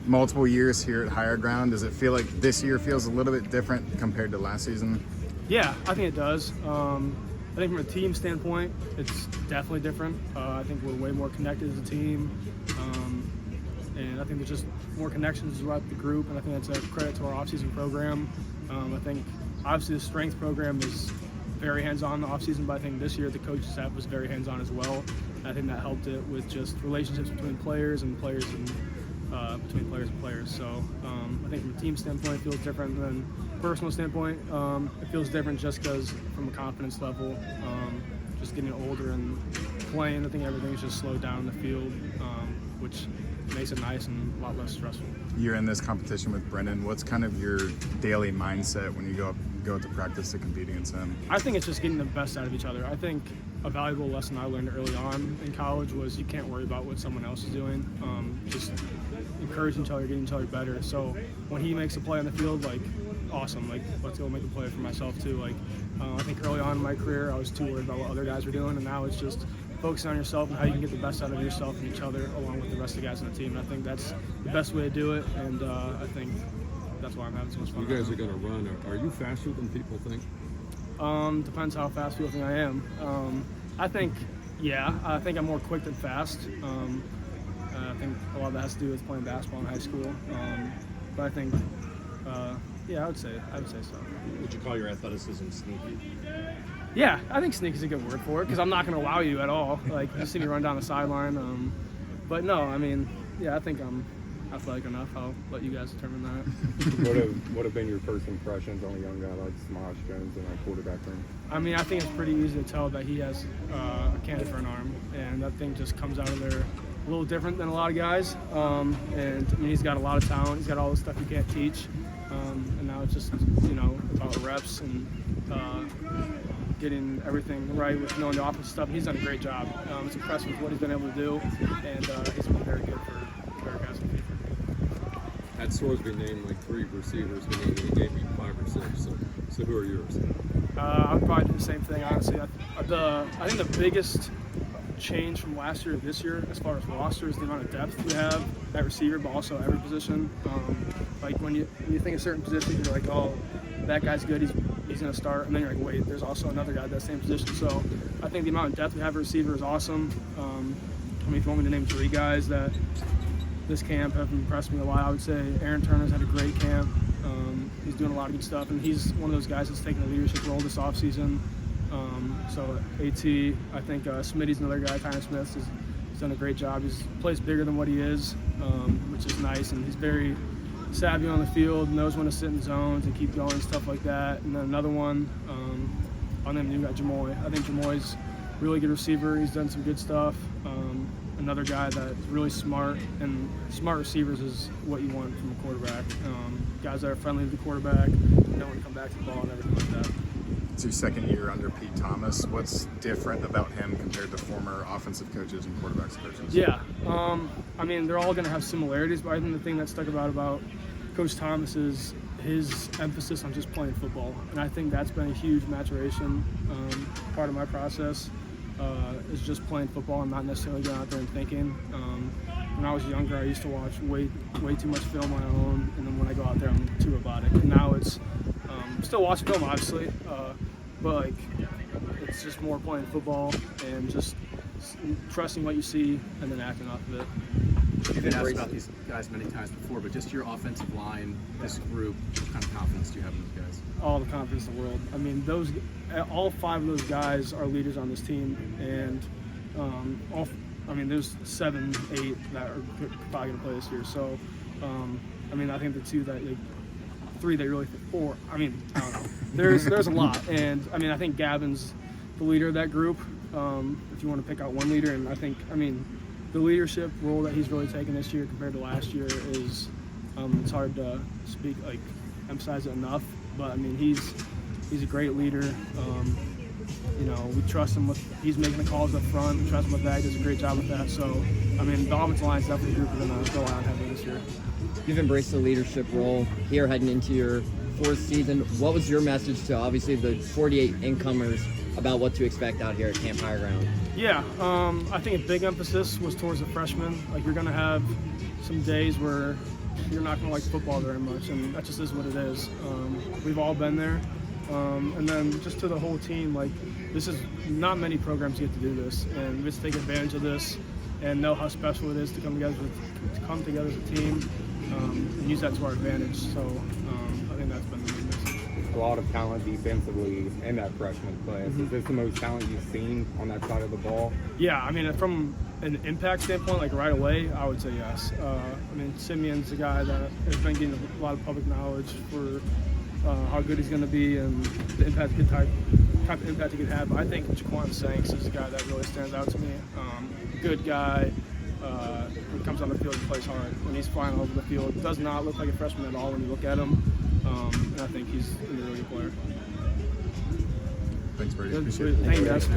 multiple years here at Higher Ground. Does it feel like this year feels a little bit different compared to last season? Yeah, I think it does. I think from a team standpoint, it's definitely different. I think we're way more connected as a team. And I think there's just more connections throughout the group, and I think that's a credit to our off-season program. I think obviously the strength program is very hands-on in the off-season, but I think this year the coaching staff was very hands-on as well. I think that helped it with just relationships between players and players and between players and players. So I think from a team standpoint, it feels different than personal standpoint. It feels different just because from a confidence level, just getting older and playing, I think everything's just slowed down in the field, which makes it nice and a lot less stressful. You're in this competition with Brennan. What's kind of your daily mindset when you go to practice to compete against him? I think it's just getting the best out of each other. I think a valuable lesson I learned early on in college was you can't worry about what someone else is doing. Just encourage each other, getting each other better. So when he makes a play on the field, like, awesome, like, let's go make a play for myself too. Like, I think early on in my career, I was too worried about what other guys were doing, and now it's just focusing on yourself and how you can get the best out of yourself and each other along with the rest of the guys on the team. And I think that's the best way to do it, and I think that's why I'm having so much fun. You guys are going to run. Are you faster than people think? Depends how fast people think I am. I think I'm more quick than fast. I think a lot of that has to do with playing basketball in high school. But I think, I would say so. Would you call your athleticism sneaky? Yeah, I think sneaky is a good word for it because I'm not going to wow you at all. Like, you see me run down the sideline. But no, I mean, yeah, I think I'm athletic enough. I'll let you guys determine that. What have been your first impressions on a young guy like Smosh Jones in our quarterback room? I mean, I think it's pretty easy to tell that he has a cannon for an arm, and that thing just comes out of there a little different than a lot of guys. And I mean, he's got a lot of talent. He's got all the stuff you can't teach. And now it's just, about reps and getting everything right with knowing the offensive stuff. He's done a great job. It's impressive what he's been able to do, and he's been very good for our guys in FIFA. Had Sorsby named like 3 receivers, but he gave me 5 or 6. So who are yours? I'd probably do the same thing, honestly. I think the biggest change from last year to this year as far as roster is the amount of depth we have at receiver, but also every position. Like when you think of certain positions, you're like, oh, that guy's good, he's going to start, and then you're like, wait, there's also another guy at that same position. So I think the amount of depth we have at receiver is awesome. I mean, if you want me to name 3 guys that this camp have impressed me a lot, I would say Aaron Turner's had a great camp. He's doing a lot of good stuff, and he's one of those guys that's taking a leadership role this offseason. So AT, I think Smitty's another guy, Tyron Smith, has done a great job. He plays bigger than what he is, which is nice, and he's very savvy on the field, knows when to sit in zones and keep going, stuff like that. And then another one, on them, you got Jamoy. I think Jamoy's a really good receiver. He's done some good stuff. Another guy that's really smart, and smart receivers is what you want from a quarterback. Guys that are friendly to the quarterback, know when to come back to the ball and everything like that. It's your second year under Pete Thomas. What's different about him compared to former offensive coaches and quarterbacks coaches? Yeah, I mean, they're all going to have similarities, but I think the thing that stuck about Coach Thomas is his emphasis on just playing football. And I think that's been a huge maturation part of my process, is just playing football and not necessarily going out there and thinking. When I was younger, I used to watch way too much film on my own, and then when I go out there, I'm too robotic. And now it's still watch film, obviously, but like it's just more playing football and just trusting what you see and then acting off of it. You've been asked about these guys many times before, but just your offensive line, this group, what kind of confidence do you have in those guys? All the confidence in the world. I mean, all 5 of those guys are leaders on this team, and there's 7, 8 that are probably going to play this year. So, I mean, I think the 2 that, 3 that really fit 4. I mean, I don't know. There's a lot, and I mean, I think Gavin's the leader of that group. If you want to pick out one leader, and I think, the leadership role that he's really taken this year compared to last year is, it's hard to emphasize it enough. But I mean, he's a great leader. We trust him he's making the calls up front. We trust him with that. He does a great job with that. So, I mean, the offensive line is definitely a group we're going to rely on heavily this year. You've embraced the leadership role here heading into your 4th season. What was your message to obviously the 48 incomers about what to expect out here at Camp Higher Ground? Yeah, I think a big emphasis was towards the freshmen. Like, you're going to have some days where you're not going to like football very much, and that just is what it is. We've all been there. And then just to the whole team, like, this is not many programs get to do this, and we just take advantage of this and know how special it is to come together as a team and use that to our advantage. So I think that's been the main message. A lot of talent defensively in that freshman class. Is this the most talent you've seen on that side of the ball? Yeah, I mean, from an impact standpoint, like right away, I would say yes. I mean, Simeon's a guy that has been getting a lot of public knowledge for how good he's going to be and the impact, good type of impact he could have. But I think Jaquan Sanks is a guy that really stands out to me. Good guy. When he comes on the field, he plays hard. When he's flying all over the field, does not look like a freshman at all when you look at him. And I think he's a really good player. Thanks, Brady. Good. Appreciate it. Thank you, guys.